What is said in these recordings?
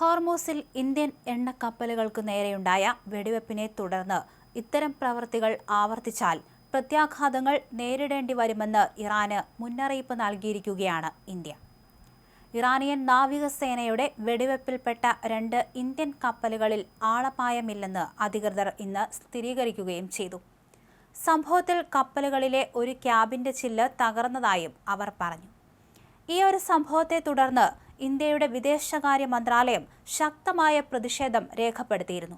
ഹോർമൂസിൽ Indian എണ്ണക്കപ്പലുകൾക്ക് നേരെയുണ്ടായ വെടിവെപ്പിനെ തുടർന്ന് ഇത്തരം പ്രവൃത്തികൾ ആവർത്തിച്ചാൽ പ്രത്യാഘാതങ്ങൾ നേരിടേണ്ടി വരുമെന്ന് ഇറാന് മുന്നറിയിപ്പ് നൽകിയിരിക്കുകയാണ് ഇന്ത്യ. ഇറാനിയൻ നാവികസേനയുടെ വെടിവെപ്പിൽപ്പെട്ട 2 ഇന്ത്യൻ കപ്പലുകളിൽ ആളപായമില്ലെന്ന് അധികൃതർ ഇന്ന് സ്ഥിരീകരിക്കുകയും ചെയ്തു. സംഭവത്തിൽ കപ്പലുകളിലെ ഒരു ക്യാബിന്റെ ചില്ല് തകർന്നതായും അവർ പറഞ്ഞു. ഈ ഒരു സംഭവത്തെ തുടർന്ന് ഇന്ത്യയുടെ വിദേശകാര്യ മന്ത്രാലയം ശക്തമായ പ്രതിഷേധം രേഖപ്പെടുത്തിയിരുന്നു.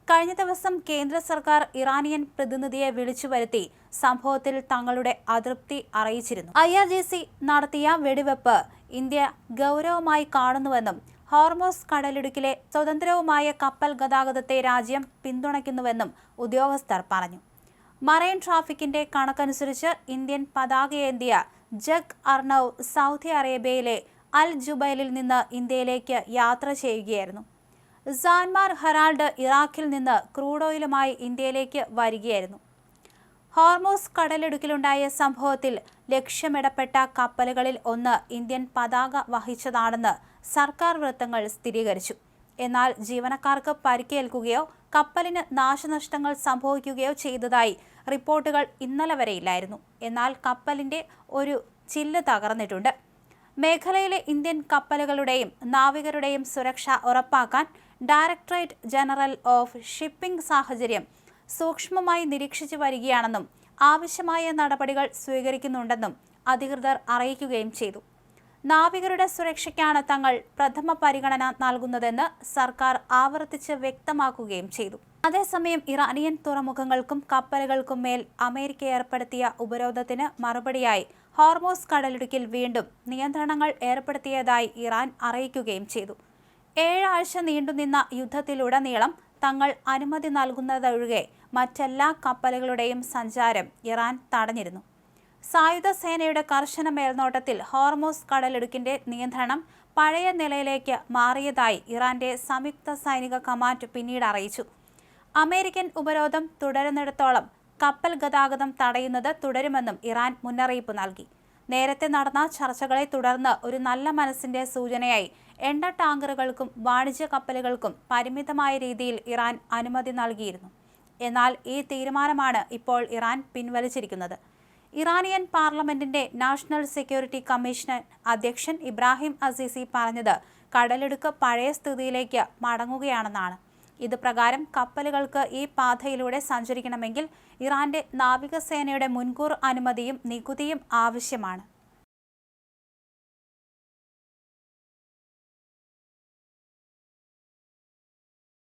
കഴിഞ്ഞ ദിവസം കേന്ദ്ര സർക്കാർ ഇറാനിയൻ പ്രതിനിധിയെ വിളിച്ചു വരുത്തി സംഭവത്തിൽ തങ്ങളുടെ അതൃപ്തി അറിയിച്ചിരുന്നു. IRGC നടത്തിയ വെടിവെപ്പ് ഇന്ത്യ ഗൗരവമായി കാണുന്നുവെന്നും ഹോർമൂസ് കടലിടുക്കിലെ സ്വതന്ത്രവുമായ കപ്പൽ ഗതാഗതത്തെ രാജ്യം പിന്തുണയ്ക്കുന്നുവെന്നും ഉദ്യോഗസ്ഥർ പറഞ്ഞു. മറൈൻ ട്രാഫിക്കിന്റെ കണക്കനുസരിച്ച് ഇന്ത്യൻ പതാകയേന്തിയ ജഗ് അർണവ് സൗദി അറേബ്യയിലെ അൽ ജുബൈലിൽ നിന്ന് ഇന്ത്യയിലേക്ക് യാത്ര ചെയ്യുകയായിരുന്നു. സാൻമാർ ഹെറാൾഡ് ഇറാഖിൽ നിന്ന് ക്രൂഡ് ഓയിലുമായി ഇന്ത്യയിലേക്ക് വരികയായിരുന്നു. ഹോർമൂസ് കടലിടുക്കിലുണ്ടായ സംഭവത്തിൽ ലക്ഷ്യമിടപ്പെട്ട കപ്പലുകളിൽ ഒന്ന് ഇന്ത്യൻ പതാക വഹിച്ചതാണെന്ന് സർക്കാർ വൃത്തങ്ങൾ സ്ഥിരീകരിച്ചു. എന്നാൽ ജീവനക്കാർക്ക് പരിക്കേൽക്കുകയോ കപ്പലിന് നാശനഷ്ടങ്ങൾ സംഭവിക്കുകയോ ചെയ്തതായി റിപ്പോർട്ടുകൾ ഇന്നലെ വരെയില്ലായിരുന്നു. എന്നാൽ കപ്പലിന്റെ ഒരു ചില്ല് തകർന്നിട്ടുണ്ട്. മേഖലയിലെ ഇന്ത്യൻ കപ്പലുകളുടെയും നാവികരുടെയും സുരക്ഷ ഉറപ്പാക്കാൻ ഡയറക്ടറേറ്റ് ജനറൽ ഓഫ് ഷിപ്പിംഗ് സാഹചര്യം സൂക്ഷ്മമായി നിരീക്ഷിച്ചു വരികയാണെന്നും ആവശ്യമായ നടപടികൾ സ്വീകരിക്കുന്നുണ്ടെന്നും അധികൃതർ അറിയിക്കുകയും ചെയ്തു. നാവികരുടെ സുരക്ഷയ്ക്കാണ് തങ്ങൾ പ്രഥമ പരിഗണന നൽകുന്നതെന്ന് സർക്കാർ ആവർത്തിച്ച് വ്യക്തമാക്കുകയും ചെയ്തു. അതേസമയം ഇറാനിയൻ തുറമുഖങ്ങൾക്കും കപ്പലുകൾക്കും മേൽ അമേരിക്ക ഏർപ്പെടുത്തിയ ഉപരോധത്തിന് മറുപടിയായി ഹോർമൂസ് കടലിടുക്കിൽ വീണ്ടും നിയന്ത്രണങ്ങൾ ഏർപ്പെടുത്തിയതായി ഇറാൻ അറിയിക്കുകയും ചെയ്തു. 7 ആഴ്ച നീണ്ടുനിന്ന യുദ്ധത്തിലുടനീളം തങ്ങൾ അനുമതി നൽകുന്നതൊഴികെ മറ്റെല്ലാ കപ്പലുകളുടെയും സഞ്ചാരം ഇറാൻ തടഞ്ഞിരുന്നു. സായുധ സേനയുടെ കർശന മേൽനോട്ടത്തിൽ ഹോർമൂസ് കടലിടുക്കിന്റെ നിയന്ത്രണം പഴയ നിലയിലേക്ക് മാറിയതായി ഇറാന്റെ സംയുക്ത സൈനിക കമാൻഡ് പിന്നീട് അറിയിച്ചു. അമേരിക്കൻ ഉപരോധം തുടരുന്നിടത്തോളം കപ്പൽ ഗതാഗതം തടയുന്നത് തുടരുമെന്നും ഇറാൻ മുന്നറിയിപ്പ് നൽകി. നേരത്തെ നടന്ന ചർച്ചകളെ തുടർന്ന് ഒരു നല്ല മനസ്സിന്റെ സൂചനയായി എണ്ണ ടാങ്കറുകൾക്കും വാണിജ്യ കപ്പലുകൾക്കും പരിമിതമായ രീതിയിൽ ഇറാൻ അനുമതി നൽകിയിരുന്നു. എന്നാൽ ഈ തീരുമാനമാണ് ഇപ്പോൾ ഇറാൻ പിൻവലിച്ചിരിക്കുന്നത്. ഇറാനിയൻ പാർലമെന്റിന്റെ നാഷണൽ സെക്യൂരിറ്റി കമ്മീഷൻ അധ്യക്ഷൻ ഇബ്രാഹിം അസീസി പറഞ്ഞത് കടലിടുക്ക് പഴയ സ്ഥിതിയിലേക്ക് മടങ്ങുകയാണെന്നാണ്. ഇത് പ്രകാരം കപ്പലുകൾക്ക് ഈ പാതയിലൂടെ സഞ്ചരിക്കണമെങ്കിൽ ഇറാന്റെ നാവികസേനയുടെ മുൻകൂർ അനുമതിയും നികുതിയും ആവശ്യമാണ്.